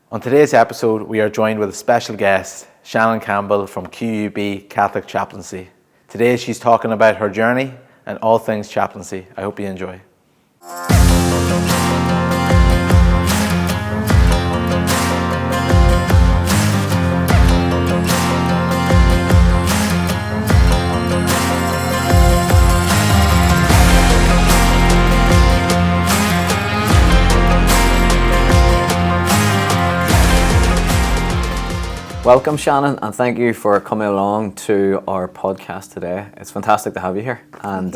On today's episode, we are joined with a special guest, Shannon Campbell from QUB Catholic Chaplaincy. Today she's talking about her journey and all things chaplaincy. I hope you enjoy. Welcome, Shannon, and thank you for coming along to our podcast today. It's fantastic to have you here, and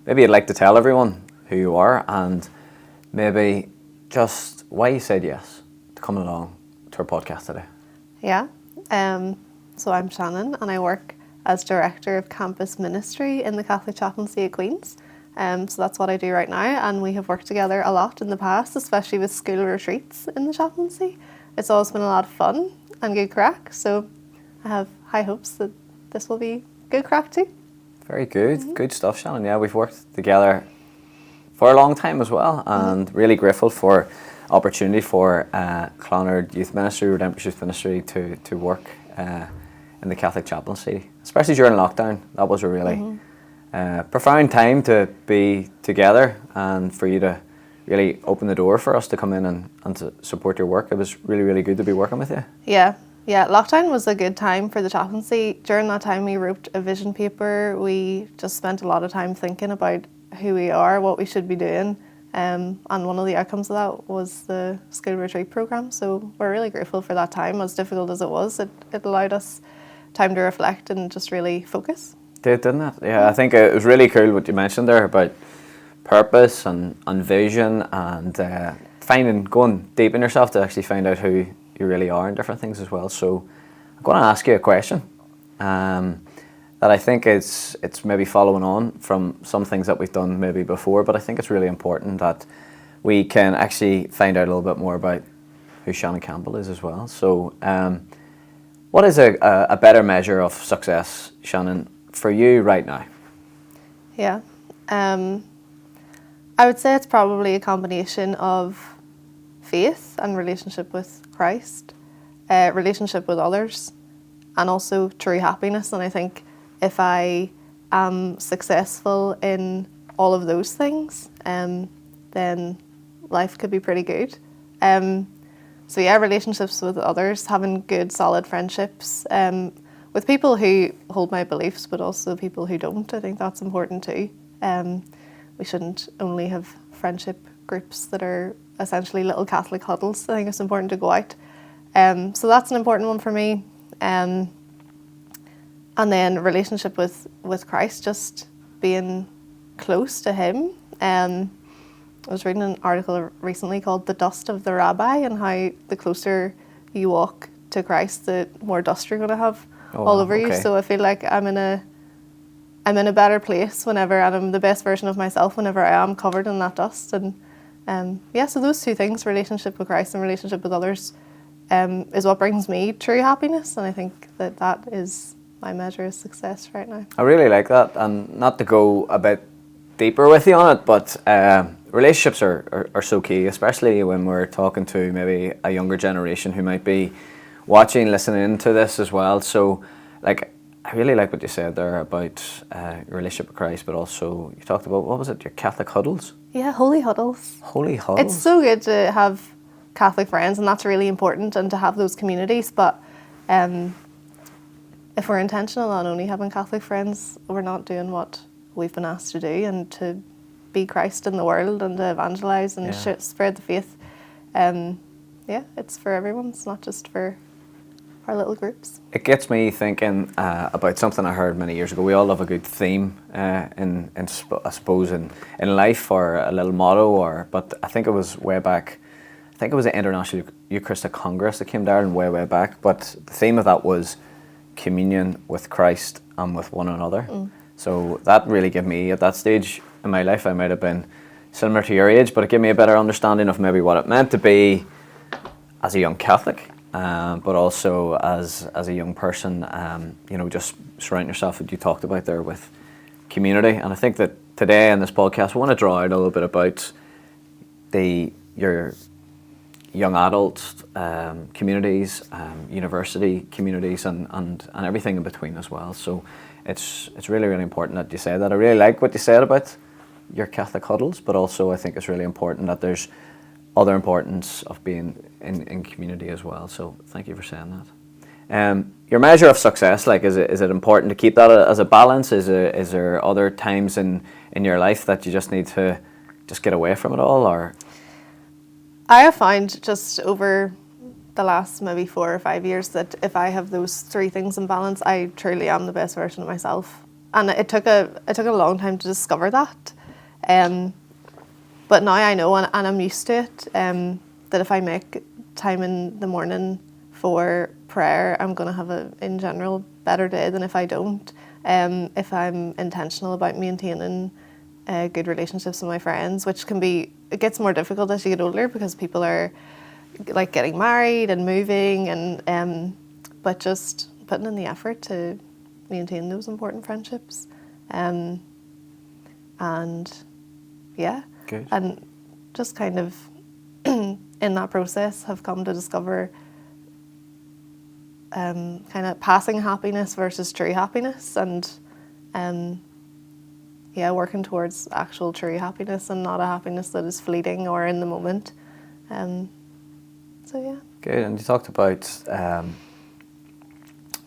maybe you'd like to tell everyone who you are and maybe just why you said yes to coming along to our podcast today. Yeah, so I'm Shannon and I work as Director of Campus Ministry in the Catholic Chaplaincy at Queen's. So that's what I do right now, and we have worked together a lot in the past, especially with school retreats in the chaplaincy. It's always been a lot of fun and good crack, so I have high hopes that this will be good crack too. Very good, good stuff, Shannon. Yeah, we've worked together for a long time as well, and really grateful for opportunity for Clonard Youth Ministry, Redemptorist Youth Ministry to work in the Catholic Chaplaincy, especially during lockdown. That was a really profound time to be together and for you to really open the door for us to come in and to support your work. It was really, really good to be working with you. Yeah, lockdown was a good time for the chaplaincy. During that time we wrote a vision paper. We just spent a lot of time thinking about who we are, what we should be doing, and one of the outcomes of that was the school retreat programme. So we're really grateful for that time. As difficult as it was, it allowed us time to reflect and just really focus. Didn't it? Yeah, I think it was really cool what you mentioned there about purpose and vision and going deep in yourself to actually find out who you really are and different things as well. So I'm going to ask you a question that I think it's maybe following on from some things that we've done maybe before, but I think it's really important that we can actually find out a little bit more about who Shannon Campbell is as well. So what is a better measure of success, Shannon, for you right now? Yeah. I would say it's probably a combination of faith and relationship with Christ, relationship with others, and also true happiness. And I think if I am successful in all of those things, then life could be pretty good. So yeah, relationships with others, having good, solid friendships, with people who hold my beliefs, but also people who don't. I think that's important too. We shouldn't only have friendship groups that are essentially little Catholic huddles. I think it's important to go out. So that's an important one for me. And then relationship with Christ, just being close to him. I was reading an article recently called The Dust of the Rabbi, and how the closer you walk to Christ, the more dust you're going to have all over you. So I feel like I'm in a better place whenever, and I'm the best version of myself whenever I am covered in that dust. And so those two things, relationship with Christ and relationship with others, is what brings me true happiness. And I think that is my measure of success right now. I really like that, and not to go a bit deeper with you on it, but relationships are so key, especially when we're talking to maybe a younger generation who might be watching, listening to this as well. So I really like what you said there about your relationship with Christ, but also you talked about, what was it, your Catholic huddles? Yeah, holy huddles. Holy huddles. It's so good to have Catholic friends, and that's really important, and to have those communities. But if we're intentional on only having Catholic friends, we're not doing what we've been asked to do, and to be Christ in the world and to evangelise and spread the faith. It's for everyone. It's not just for our little groups. It gets me thinking about something I heard many years ago. We all love a good theme I suppose in life, or a little motto, but I think it was way back. I think it was the International Eucharistic Congress that came down way back. But the theme of that was communion with Christ and with one another. So that really gave me, at that stage in my life, I might have been similar to your age, but it gave me a better understanding of maybe what it meant to be as a young Catholic. But also as a young person, just surround yourself, what you talked about there, with community. And I think that today in this podcast, we want to draw out a little bit about your young adult communities, university communities, and everything in between as well. So it's really, really important that you say that. I really like what you said about your Catholic huddles, but also I think it's really important that there's other importance of being in community as well. So thank you for saying that. Your measure of success, like, is it important to keep that as a balance? Is there other times in your life that you just need to just get away from it all, or? I have found just over the last maybe 4 or 5 years that if I have those 3 things in balance, I truly am the best version of myself. And it took a long time to discover that. But now I know, and I'm used to it, that if I make time in the morning for prayer, I'm going to have in general, better day than if I don't. If I'm intentional about maintaining good relationships with my friends, which it gets more difficult as you get older because people are like getting married and moving, and but just putting in the effort to maintain those important friendships, and yeah, good. And just kind of in that process have come to discover kind of passing happiness versus true happiness, and working towards actual true happiness and not a happiness that is fleeting or in the moment. So yeah. Good. And you talked about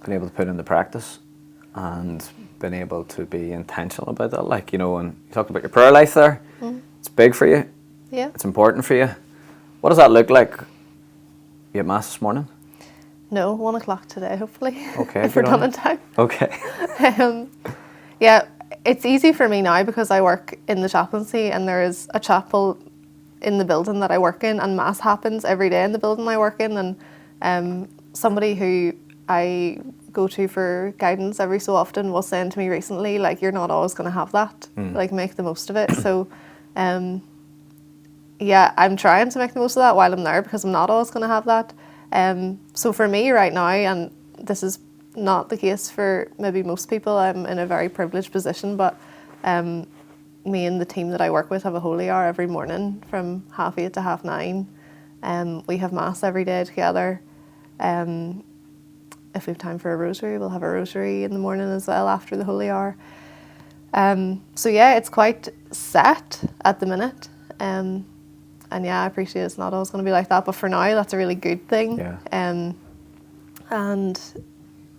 being able to put into practice and being able to be intentional about that. Like, and you talked about your prayer life there. Mm. It's big for you. Yeah. It's important for you. What does that look like? You at Mass this morning? No, 1 o'clock today, hopefully. Okay. If we're done in time. Okay. Yeah, it's easy for me now because I work in the chaplaincy, and there is a chapel in the building that I work in, and Mass happens every day in the building I work in, and somebody who I go to for guidance every so often was saying to me recently, like, you're not always going to have that, like, make the most of it. So I'm trying to make the most of that while I'm there because I'm not always going to have that. So for me right now, and this is not the case for maybe most people, I'm in a very privileged position, but me and the team that I work with have a holy hour every morning from 8:30 to 9:30. We have Mass every day together. If we have time for a rosary, we'll have a rosary in the morning as well after the holy hour. So yeah, it's quite set at the minute. And yeah, I appreciate it's not always going to be like that, but for now, that's a really good thing. Yeah. And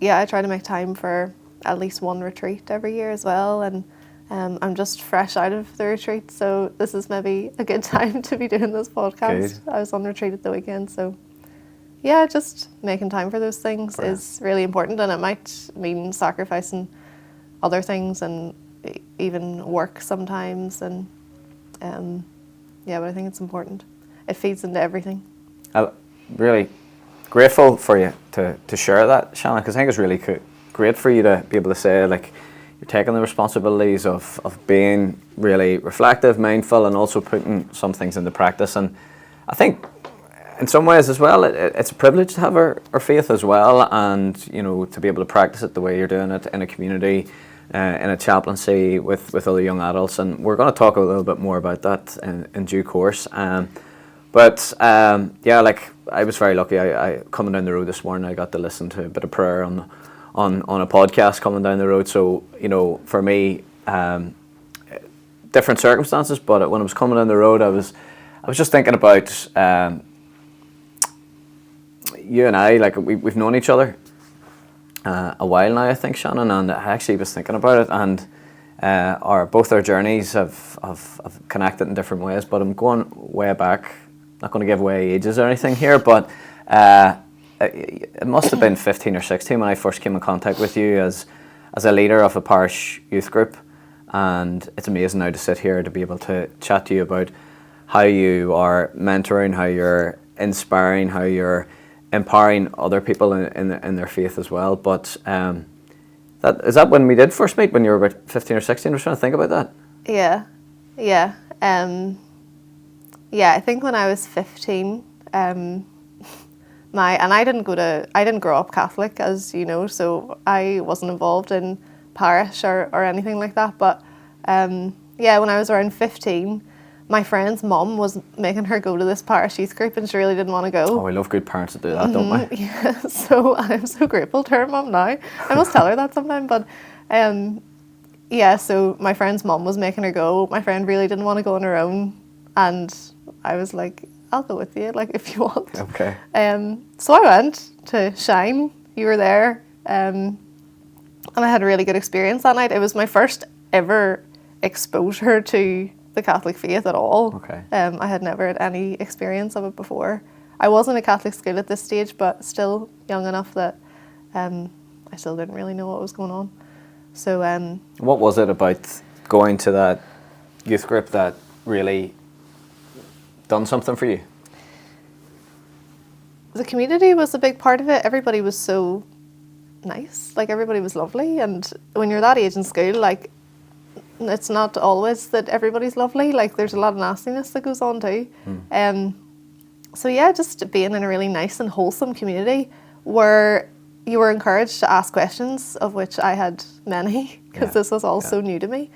yeah, I try to make time for at least one retreat every year as well. And I'm just fresh out of the retreat, so this is maybe a good time to be doing this podcast. Good. I was on retreat at the weekend, so yeah, just making time for those things is really important, and it might mean sacrificing other things and even work sometimes. And but I think it's important. It feeds into everything. I'm really grateful for you to share that, Shannon, because I think it's really great for you to be able to say, like, you're taking the responsibilities of being really reflective, mindful, and also putting some things into practice. And I think in some ways as well, it's a privilege to have our faith as well, and to be able to practice it the way you're doing it in a community, in a chaplaincy with other young adults. And we're going to talk a little bit more about that in due course. But like, I was very lucky. I coming down the road this morning, I got to listen to a bit of prayer on a podcast coming down the road. So for me, different circumstances. But when I was coming down the road, I was just thinking about you and I. Like, we've known each other a while now, I think, Shannon. And I actually was thinking about it, and both our journeys have connected in different ways. But I'm going way back. Not going to give away ages or anything here, but it must have been 15 or 16 when I first came in contact with you as a leader of a parish youth group. And it's amazing now to sit here to be able to chat to you about how you are mentoring, how you're inspiring, how you're empowering other people in their faith as well. But is that when we did first meet, when you were about 15 or 16? I was trying to think about that. Yeah. I think when I was 15, I didn't grow up Catholic, as you know, so I wasn't involved in parish or anything like that. But when I was around 15, my friend's mum was making her go to this parish youth group and she really didn't want to go. Oh, we love good parents that do that, don't we? Yeah, so I'm so grateful to her mum now. I must tell her that sometime, but yeah, so my friend's mum was making her go. My friend really didn't want to go on her own, and I was like, I'll go with you, like, if you want. Okay. So I went to Shine. You were there, and I had a really good experience that night. It was my first ever exposure to the Catholic faith at all. Okay. I had never had any experience of it before. I was in a Catholic school at this stage, but still young enough that I still didn't really know what was going on. So what was it about going to that youth group that really done something for you? The community was a big part of it. Everybody was so nice. Like, everybody was lovely. And when you're that age in school, like, it's not always that everybody's lovely. Like, there's a lot of nastiness that goes on too. So yeah, just being in a really nice and wholesome community where you were encouraged to ask questions, of which I had many, because this was all so new to me.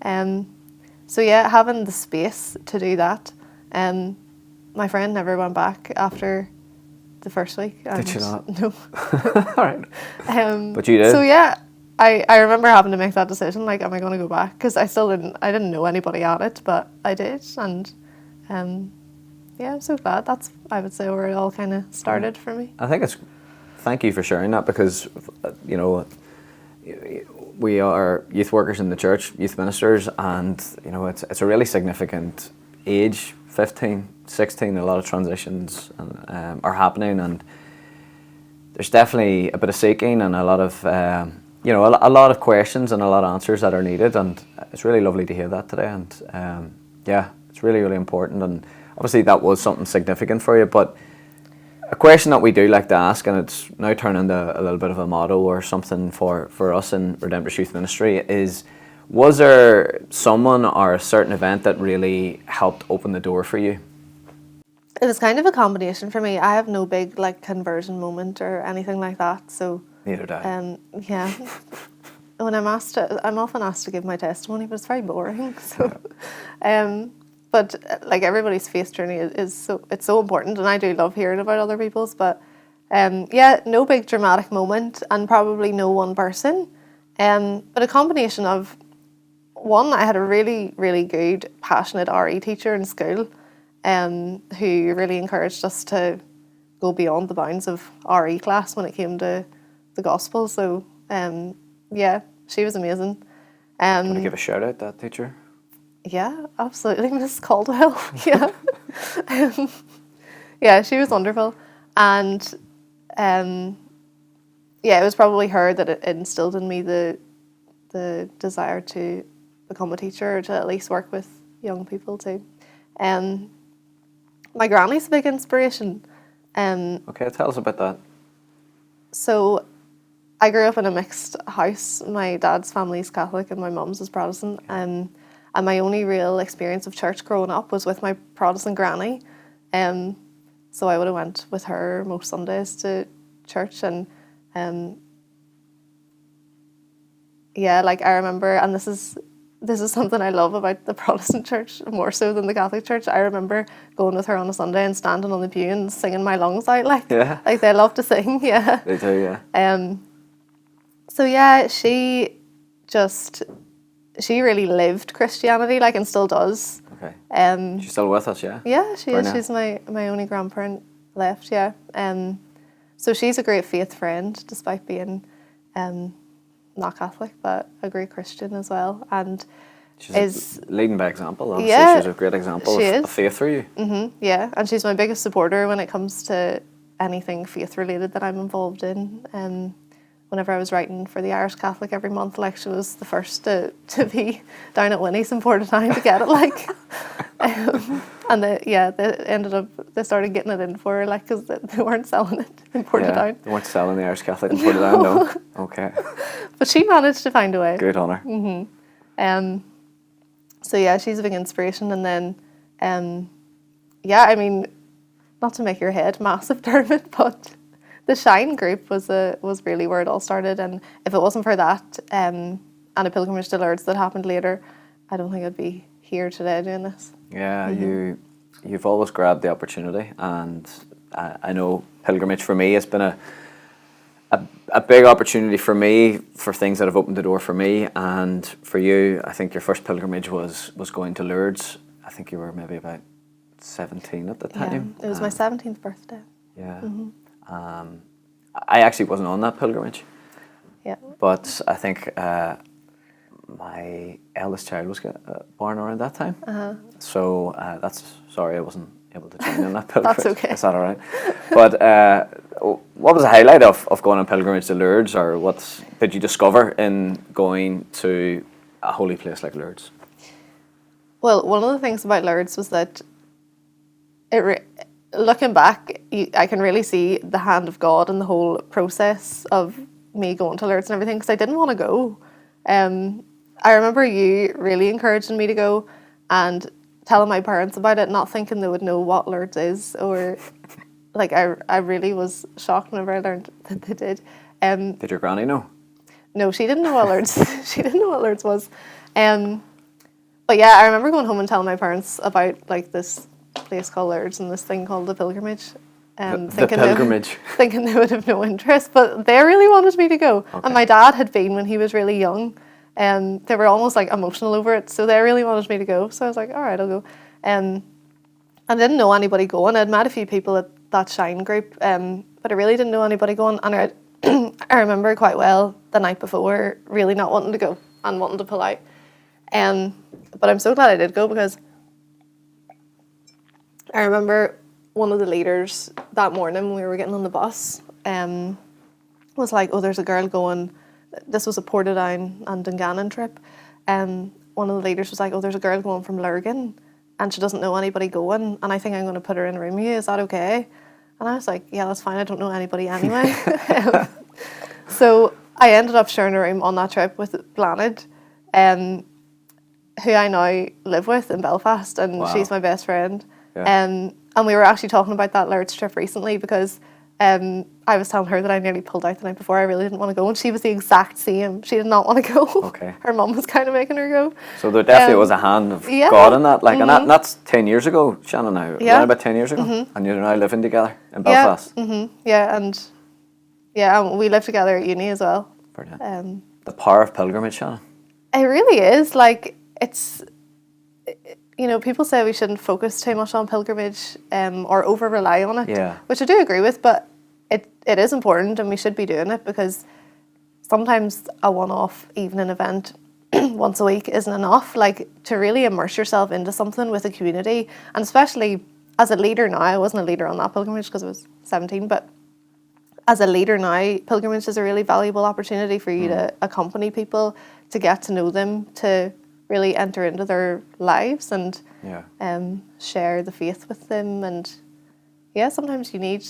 So yeah, having the space to do that. My friend never went back after the first week. Did you not? No. All right. But you did? So yeah, I remember having to make that decision, like, am I going to go back? Because I didn't know anybody at it, but I did. And yeah, I'm so glad. That's, I would say, where it all kind of started for me. I think thank you for sharing that, because, you know, we are youth workers in the church, youth ministers, and, you know, it's a really significant age, 15, 16, a lot of transitions are happening, and there's definitely a bit of seeking and a lot of, you know, a lot of questions and a lot of answers that are needed, and it's really lovely to hear that today, and yeah, it's really, really important, and obviously that was something significant for you, but a question that we do like to ask, and it's now turned into a little bit of a motto or something for us in Redemptorist Youth Ministry, is, was there someone or a certain event that really helped open the door for you? It was kind of a combination for me. I have no big, like, conversion moment or anything like that, so... Neither do I. Yeah. When I'm often asked to give my testimony, but it's very boring, so... But like, everybody's faith journey is so important, and I do love hearing about other people's. But yeah, no big dramatic moment, and probably no one person. But a combination of, one, I had a really, really good, passionate RE teacher in school, who really encouraged us to go beyond the bounds of RE class when it came to the gospel. So yeah, she was amazing. Can I give a shout out to that teacher? Yeah, absolutely, Miss Caldwell. Yeah. Yeah, she was wonderful. And yeah, it was probably her that it instilled in me the desire to become a teacher, or to at least work with young people too. My granny's a big inspiration. Okay, tell us about that. So I grew up in a mixed house. My dad's family's Catholic and my mum's is Protestant. And my only real experience of church growing up was with my Protestant granny. So I would have went with her most Sundays to church, and yeah, like, I remember, and this is something I love about the Protestant church more so than the Catholic church. I remember going with her on a Sunday and standing on the pew and singing my lungs out, like, yeah. Like, they love to sing, yeah. They do, yeah. So yeah, she really lived Christianity, like, and still does. Okay. She's still with us, yeah? Yeah, she is. Now? She's my only grandparent left, yeah. So she's a great faith friend, despite being not Catholic, but a great Christian as well. And she's leading by example, obviously. Yeah, she's a great example of faith for you. Mm-hmm, yeah, and she's my biggest supporter when it comes to anything faith related that I'm involved in. Whenever I was writing for the Irish Catholic every month, like, she was the first to be down at Winnie's in Portadown to get it, like. And they started getting it in for her, like, because they weren't selling it in Portadown. Yeah, they weren't selling the Irish Catholic in Portadown, no. Okay. But she managed to find a way. Good on her. Mm-hmm. So yeah, she's a big inspiration. And then, yeah, I mean, not to make your head massive, Dermot, but the Shine group was really where it all started. And if it wasn't for that, and a pilgrimage to Lourdes that happened later, I don't think I'd be here today doing this. Yeah, you've always grabbed the opportunity, and I know pilgrimage for me has been a big opportunity for me, for things that have opened the door for me. And for you, I think your first pilgrimage was going to Lourdes. I think you were maybe about 17 at the time. Yeah, it was my 17th birthday. Yeah. I actually wasn't on that pilgrimage. Yeah. But I think my eldest child was born around that time. So sorry I wasn't able to join on that pilgrimage. That's okay. Is that all right? But what was the highlight of going on pilgrimage to Lourdes, or what did you discover in going to a holy place like Lourdes? Well, one of the things about Lourdes was that looking back, I can really see the hand of God in the whole process of me going to Lourdes and everything, because I didn't want to go. I remember you really encouraging me to go and telling my parents about it, not thinking they would know what Lourdes is, or like I really was shocked whenever I learned that they did. Did your granny know? No, she didn't know what Lourdes. She didn't know what Lourdes was. But yeah, I remember going home and telling my parents about like this place called Lourdes and this thing called the pilgrimage. The pilgrimage. Thinking they would have no interest, but they really wanted me to go. Okay. And my dad had been when he was really young, and they were almost like emotional over it, so they really wanted me to go. So I was like, all right, I'll go. I didn't know anybody going. I'd met a few people at that Shine group, but I really didn't know anybody going. And I remember quite well the night before really not wanting to go and wanting to pull out. But I'm so glad I did go, because I remember one of the leaders that morning when we were getting on the bus was like, oh, there's a girl going, this was a Portadown and Dungannon trip, one of the leaders was like, oh, there's a girl going from Lurgan and she doesn't know anybody going, and I think I'm going to put her in a room with you, is that okay? And I was like, yeah, that's fine, I don't know anybody anyway. So I ended up sharing a room on that trip with Blanid, who I now live with in Belfast, and wow. She's my best friend. Yeah. And we were actually talking about that Lourdes trip recently, because I was telling her that I nearly pulled out the night before. I really didn't want to go, and she was the exact same. She did not want to go. Okay. Her mum was kind of making her go. So there definitely was a hand of God in that. Like, and that's 10 years ago, Shannon, now. Yeah. Around about 10 years ago. And you're now living together in Belfast. Yeah, and we live together at uni as well. Brilliant. The power of pilgrimage, Shannon. It really is. Like, it's... You know, people say we shouldn't focus too much on pilgrimage or over-rely on it, which I do agree with, but it is important and we should be doing it, because sometimes a one-off evening event once a week isn't enough. Like, to really immerse yourself into something with a community, and especially as a leader now, I wasn't a leader on that pilgrimage because I was 17, but as a leader now, pilgrimage is a really valuable opportunity for you to accompany people, to get to know them, to really enter into their lives and share the faith with them. And sometimes you need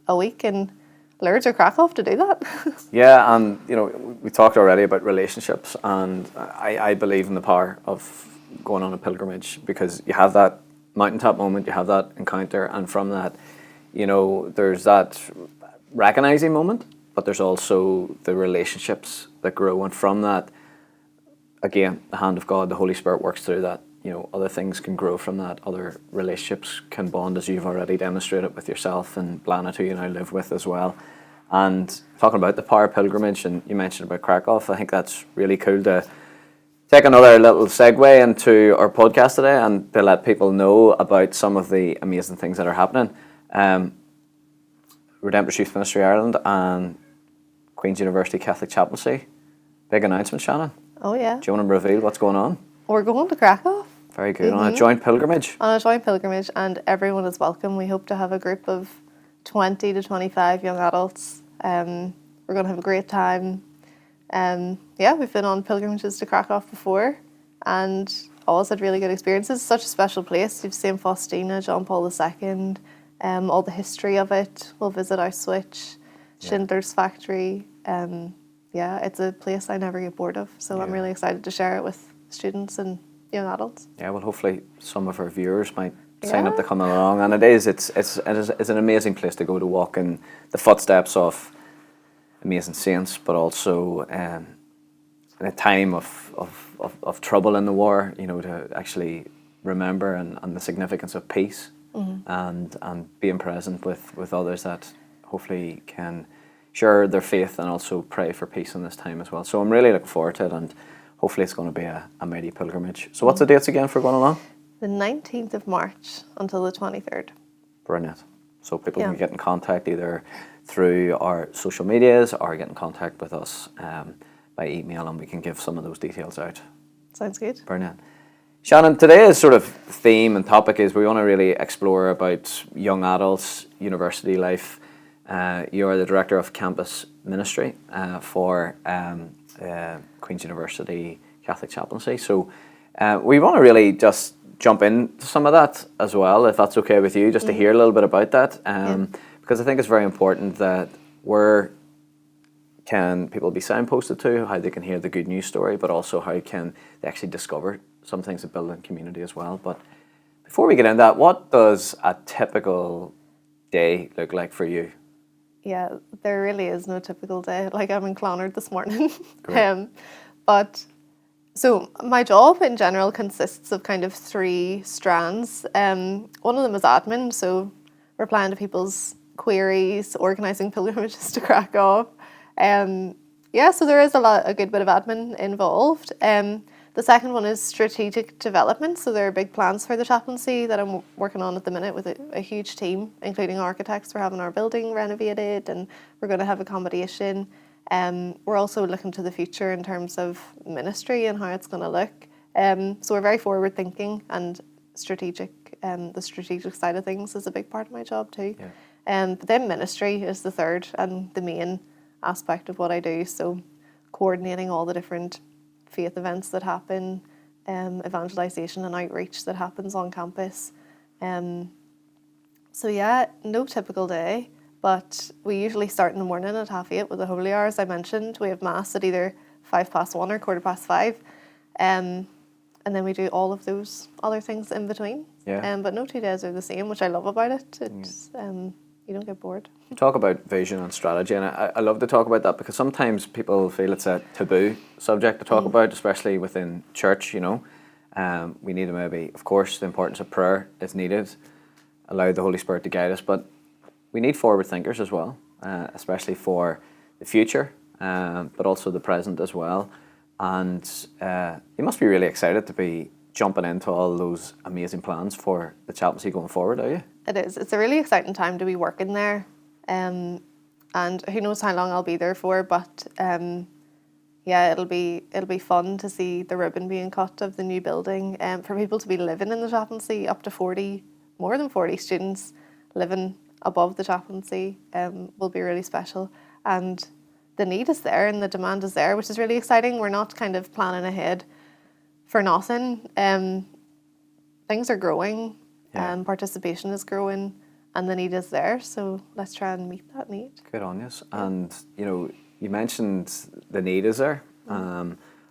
a week in Lourdes or Krakow to do that. Yeah, and you know, we talked already about relationships, and I believe in the power of going on a pilgrimage, because you have that mountaintop moment, you have that encounter, and from that, you know, there's that recognizing moment, but there's also the relationships that grow, and from that, again, the hand of God, the Holy Spirit works through that. You know, other things can grow from that. Other relationships can bond, as you've already demonstrated with yourself and Blanit, who you now live with as well. And talking about the power of pilgrimage, and you mentioned about Krakow, I think that's really cool to take another little segue into our podcast today and to let people know about some of the amazing things that are happening. Redemptorist Youth Ministry Ireland and Queen's University Catholic Chaplaincy. Big announcement, Shannon. Oh, yeah. Do you want to reveal what's going on? We're going to Krakow. Very good. On a joint pilgrimage? On a joint pilgrimage, and everyone is welcome. We hope to have a group of 20 to 25 young adults. We're going to have a great time. We've been on pilgrimages to Krakow before and always had really good experiences. It's such a special place. You've St. Faustina, John Paul II, all the history of it. We'll visit Auschwitz, Schindler's Factory. It's a place I never get bored of, so I'm really excited to share it with students and young adults. Yeah, well, hopefully some of our viewers might sign up to come along, and it's an amazing place to go, to walk in the footsteps of amazing saints, but also in a time of trouble in the war, you know, to actually remember and the significance of peace, and being present with others that hopefully can share their faith and also pray for peace in this time as well. So I'm really looking forward to it, and hopefully it's going to be a mighty pilgrimage. So what's the dates again for going along? The 19th of March until the 23rd. Brilliant. So people can get in contact either through our social medias or get in contact with us by email, and we can give some of those details out. Sounds good. Brilliant. Shannon, today's sort of theme and topic is we want to really explore about young adults, university life. You are the Director of Campus Ministry for Queen's University Catholic Chaplaincy. So we want to really just jump into some of that as well, if that's okay with you, just to hear a little bit about that. Because I think it's very important that where can people be signposted to, how they can hear the good news story, but also how can they actually discover some things that build in community as well. But before we get into that, what does a typical day look like for you? Yeah, there really is no typical day. Like, I'm in Clonard this morning. So my job in general consists of kind of 3 strands. One of them is admin, so replying to people's queries, organising pilgrimages to crack off. So there is a good bit of admin involved. The second one is strategic development. So there are big plans for the chaplaincy that I'm working on at the minute with a huge team, including architects. We're having our building renovated, and we're going to have accommodation. We're also looking to the future in terms of ministry and how it's going to look. So we're very forward thinking, and strategic. The strategic side of things is a big part of my job too. But then ministry is the third and the main aspect of what I do. So coordinating all the different faith events that happen, evangelisation and outreach that happens on campus. No typical day, but we usually start in the morning at 8:30 with the Holy Hour, as I mentioned. We have Mass at either 1:05 or 5:15. And then we do all of those other things in between. But no 2 days are the same, which I love about it. It's you don't get bored. Talk about vision and strategy, and I love to talk about that because sometimes people feel it's a taboo subject to talk about, especially within church. We need to maybe, of course, the importance of prayer is needed, allow the Holy Spirit to guide us, but we need forward thinkers as well, especially for the future, but also the present as well. And you must be really excited to be jumping into all those amazing plans for the chaplaincy going forward, are you? It is. It's a really exciting time to be working there. And who knows how long I'll be there for, but it'll be fun to see the ribbon being cut of the new building. For people to be living in the chaplaincy, up to more than 40 students living above the chaplaincy will be really special. And the need is there and the demand is there, which is really exciting. We're not kind of planning ahead for nothing. Things are growing, participation is growing, and the need is there. So let's try and meet that need. Good on you. And you mentioned the need is there,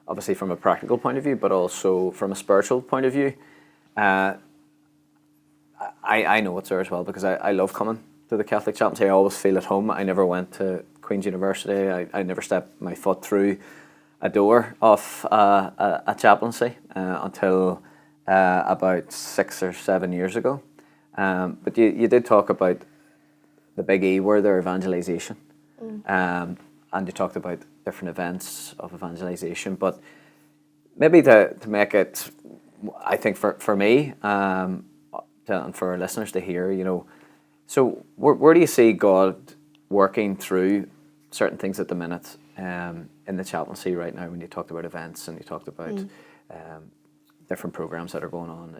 obviously from a practical point of view, but also from a spiritual point of view. I know it's there as well because I love coming to the Catholic Chaplaincy. I always feel at home. I never went to Queen's University. I never stepped my foot through a door of a chaplaincy until about 6 or 7 years ago. But you did talk about the big E word there, evangelisation. And you talked about different events of evangelisation. But maybe to make it, I think for me and for our listeners to hear, so where do you see God working through certain things at the minute in the chaplaincy right now when you talked about events and you talked about different programs that are going on?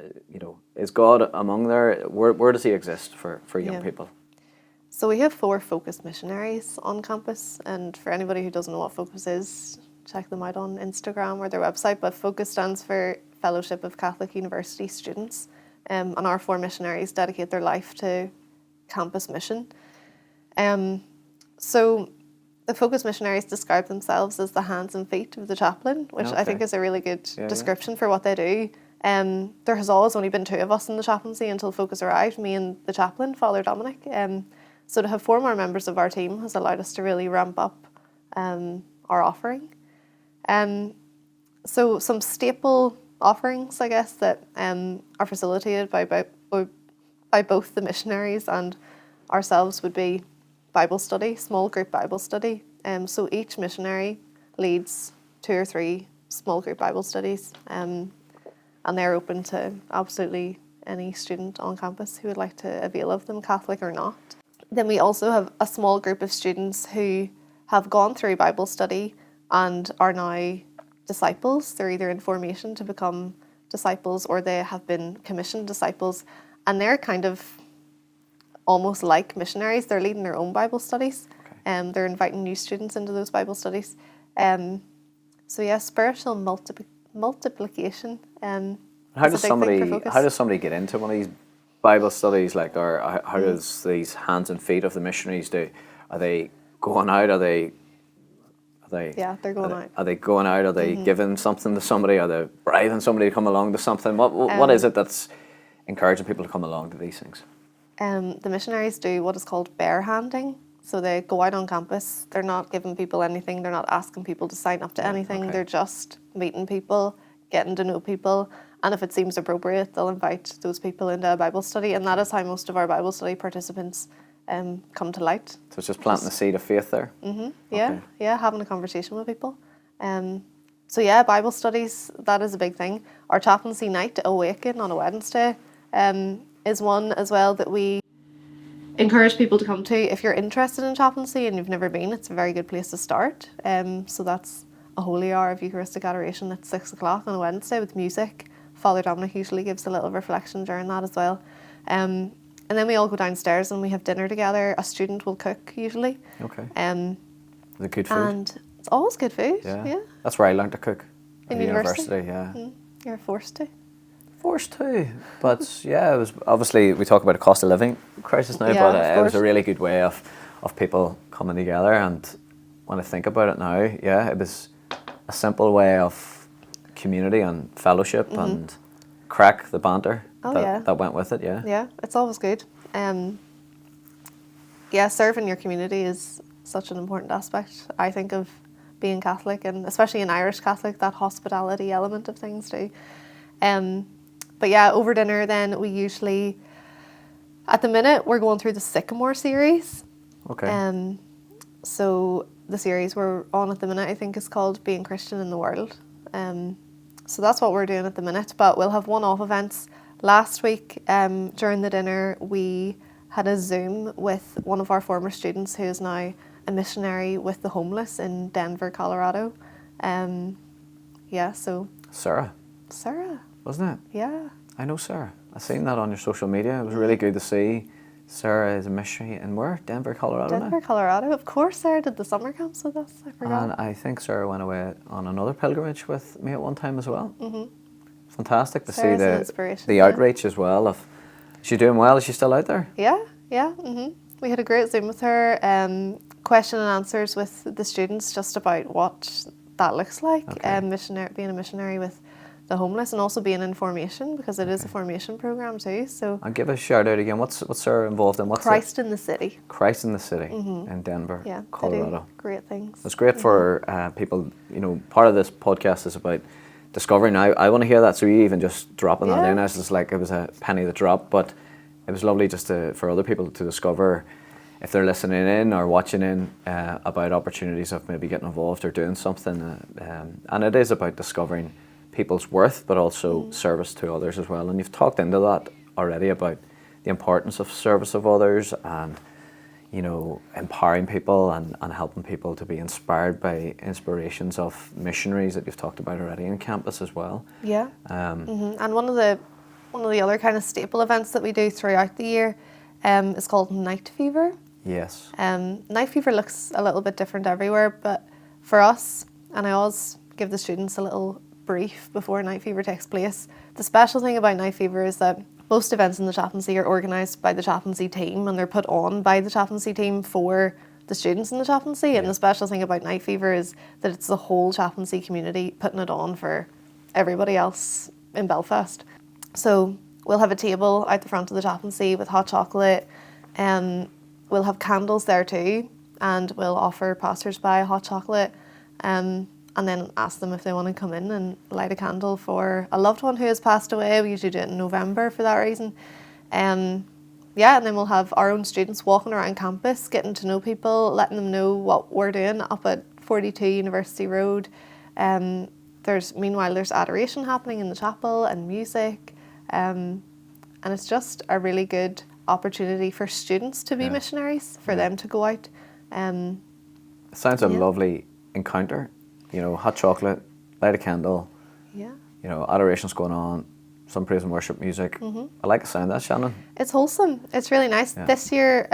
Is God among there? Where does he exist for young people? So we have 4 focused missionaries on campus, and for anybody who doesn't know what Focus is, check them out on Instagram or their website. But Focus stands for Fellowship of Catholic University Students, and our 4 missionaries dedicate their life to campus mission. So the Focus missionaries describe themselves as the hands and feet of the chaplain, which I think is a really good description for what they do. There has always only been 2 of us in the chaplaincy until Focus arrived, me and the chaplain, Father Dominic. So to have 4 more members of our team has allowed us to really ramp up our offering. So some staple offerings, I guess, that are facilitated by both the missionaries and ourselves would be Bible study, small group Bible study. So each missionary leads 2 or 3 small group Bible studies, and they're open to absolutely any student on campus who would like to avail of them, Catholic or not. Then we also have a small group of students who have gone through Bible study and are now disciples. They're either in formation to become disciples or they have been commissioned disciples, and they're kind of almost like missionaries. They're leading their own Bible studies, and they're inviting new students into those Bible studies. So yeah, spiritual multiplication. How does somebody get into one of these Bible studies? Like, or how does these hands and feet of the missionaries do? Are they going out? Yeah, they're going out. Are they going out? Are they giving something to somebody? Are they bribing somebody to come along to something? What is it that's encouraging people to come along to these things? The missionaries do what is called barehanding. So they go out on campus. They're not giving people anything. They're not asking people to sign up to anything. Okay. They're just meeting people, getting to know people. And if it seems appropriate, they'll invite those people into a Bible study. And that is how most of our Bible study participants come to light. So it's just planting the seed of faith there? Mm-hmm. Yeah, okay. Yeah, having a conversation with people. So yeah, Bible studies, that is a big thing. Our chaplaincy night, Awaken, on a Wednesday, is one as well that we encourage people to come to. If you're interested in chaplaincy and you've never been, it's a very good place to start. So that's a holy hour of Eucharistic adoration at 6 o'clock on a Wednesday with music. Father Dominic usually gives a little reflection during that as well. And then we all go downstairs and we have dinner together. A student will cook usually. Okay. Is it good food? And it's always good food. Yeah. That's where I learned to cook. In university. Yeah. You're forced to. Forced to, but yeah, it was obviously, we talk about a cost of living crisis now, but it was a really good way of people coming together. And when I think about it now, yeah, it was a simple way of community and fellowship and crack the banter that went with it. Yeah, it's always good. Serving your community is such an important aspect, I think, of being Catholic, and especially in Irish Catholic, that hospitality element of things too. But yeah, over dinner then we usually, at the minute, we're going through the Sycamore series. Okay. So the series we're on at the minute, I think, is called Being Christian in the World. So that's what we're doing at the minute, but we'll have one-off events. Last week, during the dinner, we had a Zoom with one of our former students who is now a missionary with the homeless in Denver, Colorado. So... Sarah. Wasn't it? Yeah. I know Sarah. I've seen that on your social media. It was really good to see. Sarah is a missionary in where? Denver, Colorado now? Colorado. Of course, Sarah did the summer camps with us. I forgot. And I think Sarah went away on another pilgrimage with me at one time as well. Mm-hmm. Fantastic to see the outreach as well. Is she doing well? Is she still out there? Yeah. Mm-hmm. We had a great Zoom with her. Question and answers with the students just about what that looks like. Okay. Being a missionary with the homeless, and also being in formation, because it is a formation program too. So I'll give a shout out again. What's Sarah involved in? Christ in the City. Christ in the City in Denver, Colorado. They do great things. It's great for people. You know, part of this podcast is about discovering. I want to hear that, so you even just dropping that in, it's like it was a penny that dropped, but it was lovely just for other people to discover, if they're listening in or watching in, about opportunities of maybe getting involved or doing something. And it is about discovering people's worth, but also service to others as well. And you've talked into that already about the importance of service of others and, you know, empowering people and helping people to be inspired by inspirations of missionaries that you've talked about already on campus as well. Yeah. And one of the other kind of staple events that we do throughout the year is called Night Fever. Yes. Night Fever looks a little bit different everywhere, but for us, and I always give the students a little brief before Night Fever takes place. The special thing about Night Fever is that most events in the chaplaincy are organised by the chaplaincy team, and they're put on by the chaplaincy team for the students in the chaplaincy. And the special thing about Night Fever is that it's the whole chaplaincy community putting it on for everybody else in Belfast. So we'll have a table out the front of the chaplaincy with hot chocolate, and we'll have candles there too, and we'll offer passers-by hot chocolate. And and then ask them if they want to come in and light a candle for a loved one who has passed away. We usually do it in November for that reason. Yeah, and then we'll have our own students walking around campus, getting to know people, letting them know what we're doing up at 42 University Road. Meanwhile, there's adoration happening in the chapel and music. And it's just a really good opportunity for students to be missionaries, for them to go out. It sounds a lovely encounter. You know, hot chocolate, light a candle. Yeah. You know, adoration's going on, some praise and worship music. I like the sound of that, Shannon. It's wholesome. It's really nice. Yeah. This year,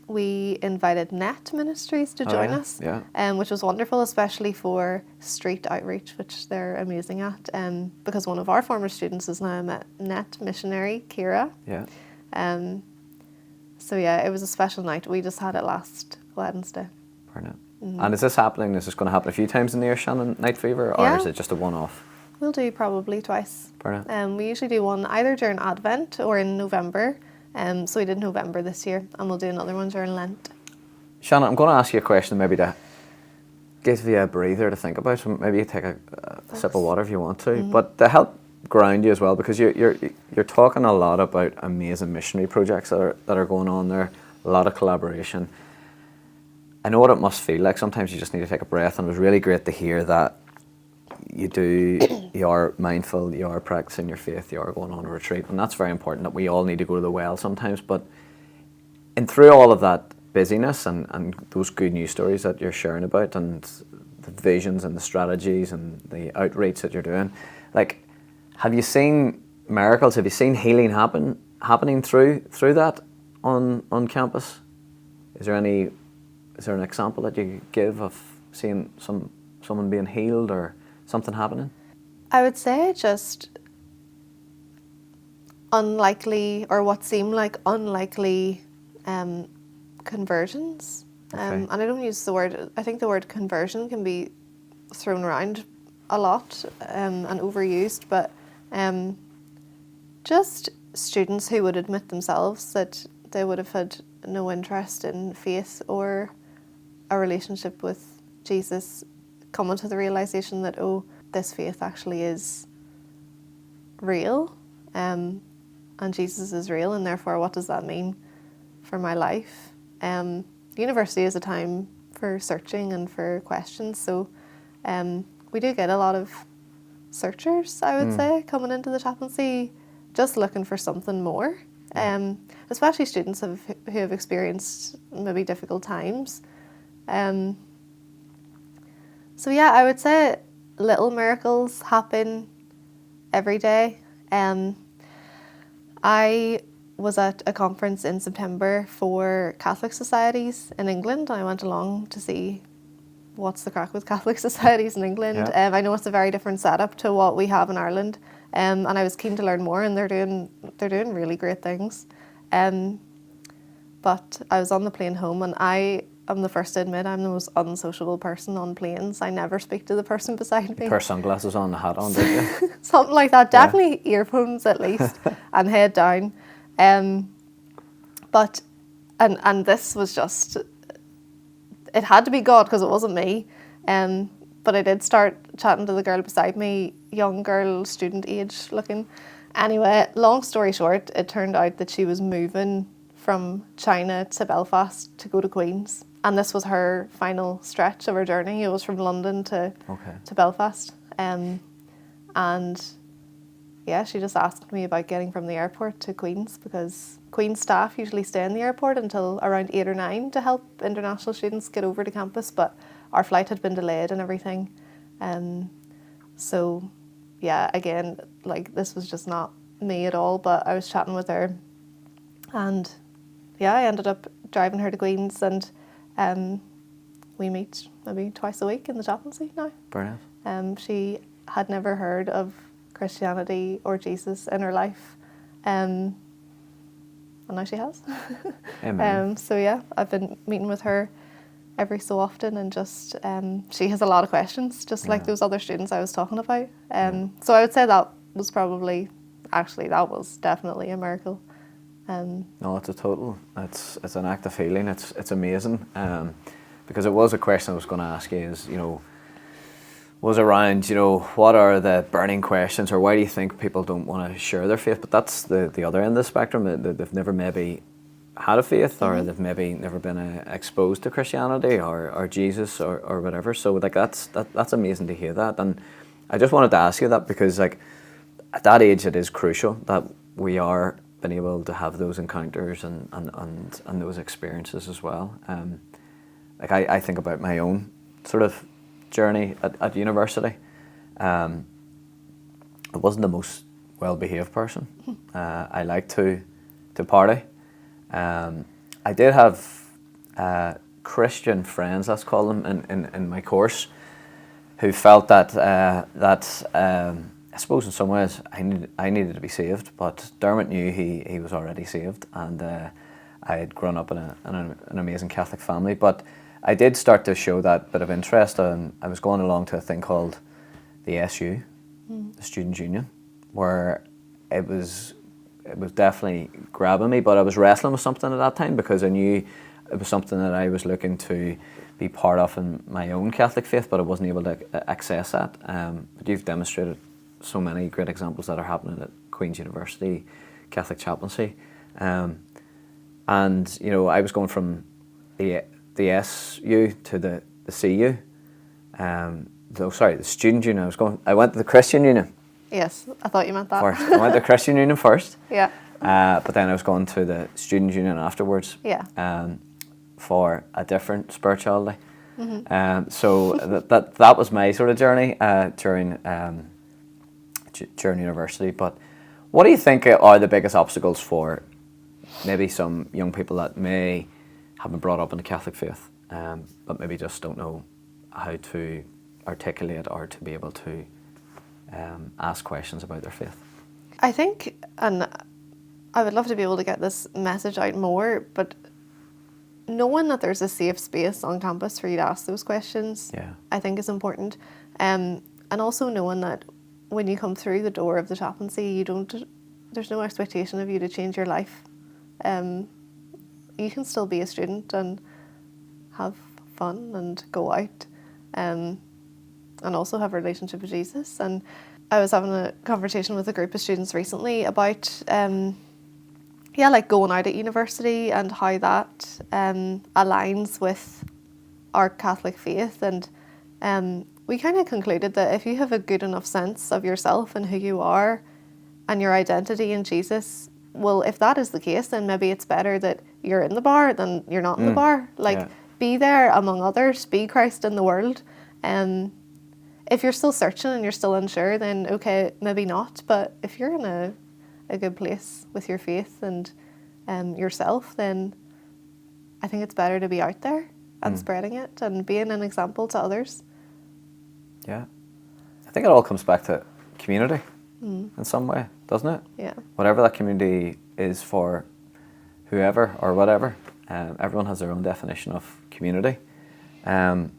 we invited Net Ministries to join us, which was wonderful, especially for street outreach, which they're amazing at. Because one of our former students is now a Net missionary, Kira. Yeah. So yeah, it was a special night. We just had it last Wednesday. Brilliant. And is this happening? Is this going to happen a few times in the year, Shannon, Night Fever, or is it just a one-off? We'll do probably twice. Brilliant. We usually do one either during Advent or in November. So we did November this year, and we'll do another one during Lent. Shannon, I'm going to ask you a question maybe to give you a breather to think about. So maybe you take a sip of water if you want to. But to help ground you as well, because you're talking a lot about amazing missionary projects that are going on there, a lot of collaboration. I know what it must feel like. Sometimes you just need to take a breath, and it was really great to hear that you are mindful, you are practicing your faith, you are going on a retreat, and that's very important, that we all need to go to the well sometimes. But through all of that busyness and those good news stories that you're sharing about, and the visions and the strategies and the outreach that you're doing, like, have you seen miracles? Have you seen healing happening through that on campus? Is there an example that you could give of seeing someone being healed or something happening? I would say just unlikely, or what seem like unlikely conversions. And I don't use the word, I think the word conversion can be thrown around a lot and overused, but just students who would admit themselves that they would have had no interest in faith or a relationship with Jesus, coming to the realisation that, oh, this faith actually is real, and Jesus is real, and therefore what does that mean for my life? University is a time for searching and for questions, so we do get a lot of searchers, I would say, coming into the chaplaincy, just looking for something more, especially students who have experienced maybe difficult times. So yeah, I would say little miracles happen every day. I was at a conference in September for Catholic societies in England. I went along to see what's the crack with Catholic societies in England. Yeah. I know it's a very different setup to what we have in Ireland, and I was keen to learn more, and they're doing really great things. But I was on the plane home, and I'm the first to admit I'm the most unsociable person on planes. I never speak to the person beside me. You pair sunglasses on, a hat on, don't you? Something like that. Definitely earphones at least, and head down. But this was just, it had to be God because it wasn't me. But I did start chatting to the girl beside me, young girl, student age looking. Anyway, long story short, it turned out that she was moving from China to Belfast to go to Queen's. And this was her final stretch of her journey. It was from London to Belfast. And yeah, she just asked me about getting from the airport to Queen's, because Queen's staff usually stay in the airport until around 8 or 9 to help international students get over to campus. But our flight had been delayed and everything. So yeah, again, like, this was just not me at all, but I was chatting with her, and yeah, I ended up driving her to Queen's, and we meet maybe twice a week in the chaplaincy now. Brilliant. She had never heard of Christianity or Jesus in her life, and now she has. Amen. So yeah, I've been meeting with her every so often, and just she has a lot of questions, just like those other students I was talking about. So I would say that was definitely a miracle. No, it's an act of healing. It's amazing. Because it was a question I was going to ask you is, you know, was around, what are the burning questions, or why do you think people don't want to share their faith? But that's the other end of the spectrum. They've never maybe had a faith, or they've maybe never been exposed to Christianity or Jesus or whatever. So like that's amazing to hear that. And I just wanted to ask you that because like at that age it is crucial that we are been able to have those encounters and those experiences as well. Like I think about my own sort of journey at university. I wasn't the most well-behaved person. I liked to party. I did have Christian friends, let's call them, in my course, who felt that I suppose in some ways I needed to be saved, but Dermot knew he was already saved, and I had grown up in an amazing Catholic family. But I did start to show that bit of interest, and I was going along to a thing called the SU, the Students' Union, where it was definitely grabbing me, but I was wrestling with something at that time because I knew it was something that I was looking to be part of in my own Catholic faith, but I wasn't able to access that. But you've demonstrated so many great examples that are happening at Queen's University Catholic Chaplaincy. And I was going from the SU to the CU. The Student Union. I went to the Christian Union. Yes, I thought you meant that. First. I went to the Christian Union first. Yeah. But then I was going to the Student Union afterwards. Yeah. For a different spirituality. So that was my sort of journey during university. But what do you think are the biggest obstacles for maybe some young people that may have been brought up in the Catholic faith, but maybe just don't know how to articulate or to be able to ask questions about their faith? I think, and I would love to be able to get this message out more, but knowing that there's a safe space on campus for you to ask those questions, I think is important. And also knowing that when you come through the door of the chaplaincy, there's no expectation of you to change your life. You can still be a student and have fun and go out, and also have a relationship with Jesus. And I was having a conversation with a group of students recently about like going out at university and how that aligns with our Catholic faith. And we kind of concluded that if you have a good enough sense of yourself and who you are and your identity in Jesus, well, if that is the case, then maybe it's better that you're in the bar than you're not in the bar. Be there among others, be Christ in the world. If you're still searching and you're still unsure, then okay, maybe not. But if you're in a good place with your faith and yourself, then I think it's better to be out there and spreading it and being an example to others. Yeah. I think it all comes back to community in some way, doesn't it? Yeah. Whatever that community is for whoever or whatever, everyone has their own definition of community. But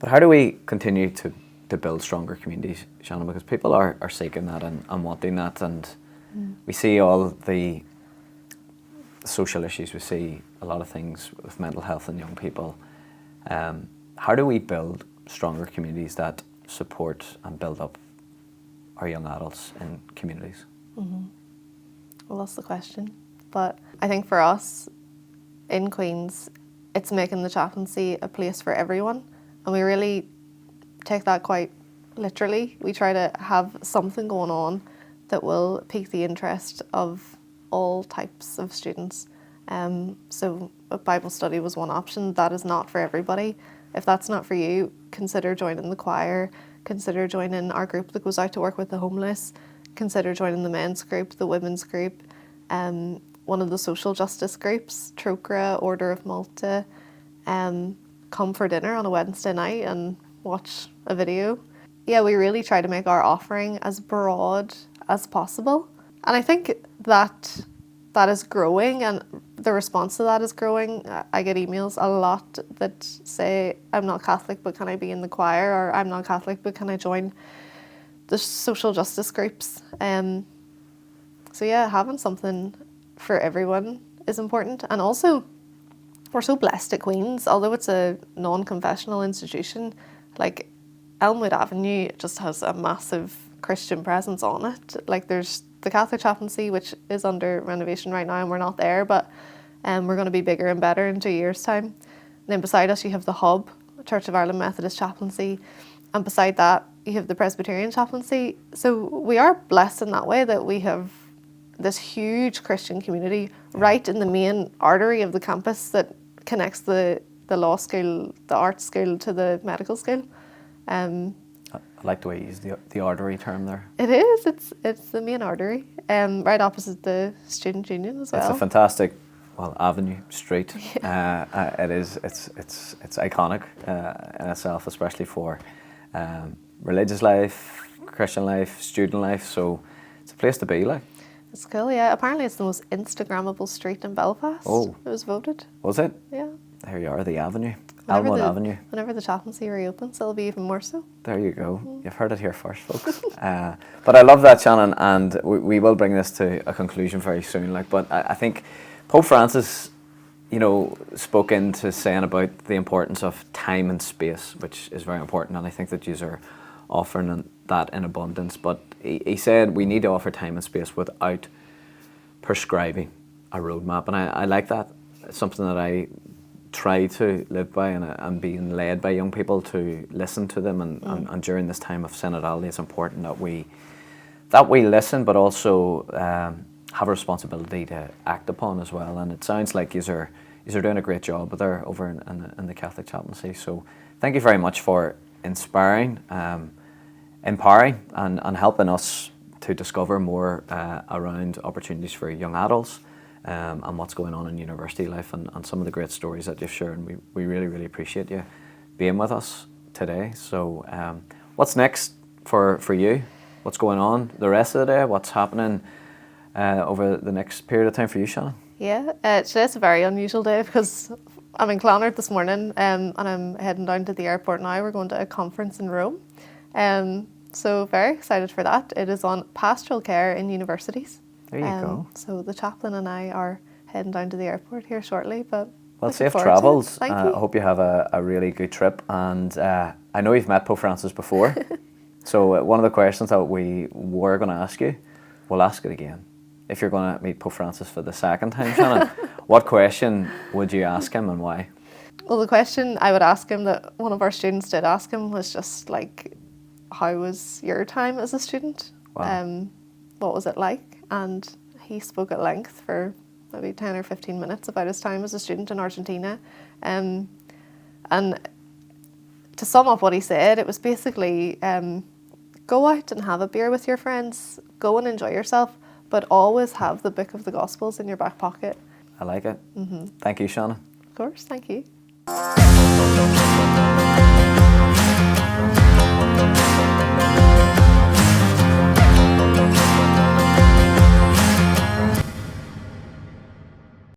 how do we continue to build stronger communities, Shannon? Because people are seeking that and wanting that, and we see all the social issues, we see a lot of things with mental health in young people. How do we build stronger communities that support and build up our young adults in communities? Well, that's the question. But I think for us in Queen's, it's making the chaplaincy a place for everyone. And we really take that quite literally. We try to have something going on that will pique the interest of all types of students. So a Bible study was one option. That is not for everybody. If that's not for you, consider joining the choir, consider joining our group that goes out to work with the homeless, consider joining the men's group, the women's group, one of the social justice groups, Trócaire, Order of Malta. Come for dinner on a Wednesday night and watch a video. Yeah, we really try to make our offering as broad as possible. And I think that is growing, and the response to that is growing. I get emails a lot that say, I'm not Catholic, but can I be in the choir? Or I'm not Catholic, but can I join the social justice groups? So yeah, having something for everyone is important. And also, we're so blessed at Queen's, although it's a non-confessional institution, like Elmwood Avenue just has a massive Christian presence on it. Like there's the Catholic Chaplaincy, which is under renovation right now, and we're not there, but we're going to be bigger and better in 2 years' time. And then beside us you have the Hub, Church of Ireland Methodist Chaplaincy, and beside that you have the Presbyterian Chaplaincy. So we are blessed in that way that we have this huge Christian community right in the main artery of the campus that connects the law school, the art school to the medical school. I like the way you use the artery term there. It is. It's the main artery, right opposite the student union as well. It's a fantastic, avenue, street. It is. It's iconic in itself, especially for religious life, Christian life, student life. So it's a place to be, like. It's cool, yeah. Apparently it's the most Instagrammable street in Belfast. Oh. It was voted. Was it? Yeah. There you are, the avenue. Elmwood Avenue. Whenever the chaplaincy reopens, it'll be even more so. There you go. You've heard it here first, folks. But I love that, Shannon, and we will bring this to a conclusion very soon. But I think Pope Francis, spoke into saying about the importance of time and space, which is very important, and I think that you are offering that in abundance. But he said we need to offer time and space without prescribing a roadmap, and I like that. It's something that I try to live by, and I'm being led by young people to listen to them, and during this time of synodality, it's important that we listen, but also have a responsibility to act upon as well. And it sounds like you're doing a great job there over in the Catholic Chaplaincy. So thank you very much for inspiring, empowering, and helping us to discover more around opportunities for young adults. And what's going on in university life, and some of the great stories that you've shared. And we really, really appreciate you being with us today. So what's next for you? What's going on the rest of the day? What's happening over the next period of time for you, Shannon? Yeah, today's a very unusual day because I'm in Clonard this morning, and I'm heading down to the airport now. We're going to a conference in Rome. So very excited for that. It is on pastoral care in universities. There you go. So the chaplain and I are heading down to the airport here shortly. But safe travels. Thank you. I hope you have a really good trip. And I know you've met Pope Francis before. So one of the questions that we were going to ask you, we'll ask it again. If you're going to meet Pope Francis for the second time, Shannon, what question would you ask him and why? Well, the question I would ask him that one of our students did ask him was just like, how was your time as a student? Wow. What was it like? And he spoke at length for maybe 10 or 15 minutes about his time as a student in Argentina. And to sum up what he said, it was basically go out and have a beer with your friends, go and enjoy yourself, but always have the book of the Gospels in your back pocket. I like it. Mm-hmm. Thank you, Shannon. Of course, thank you.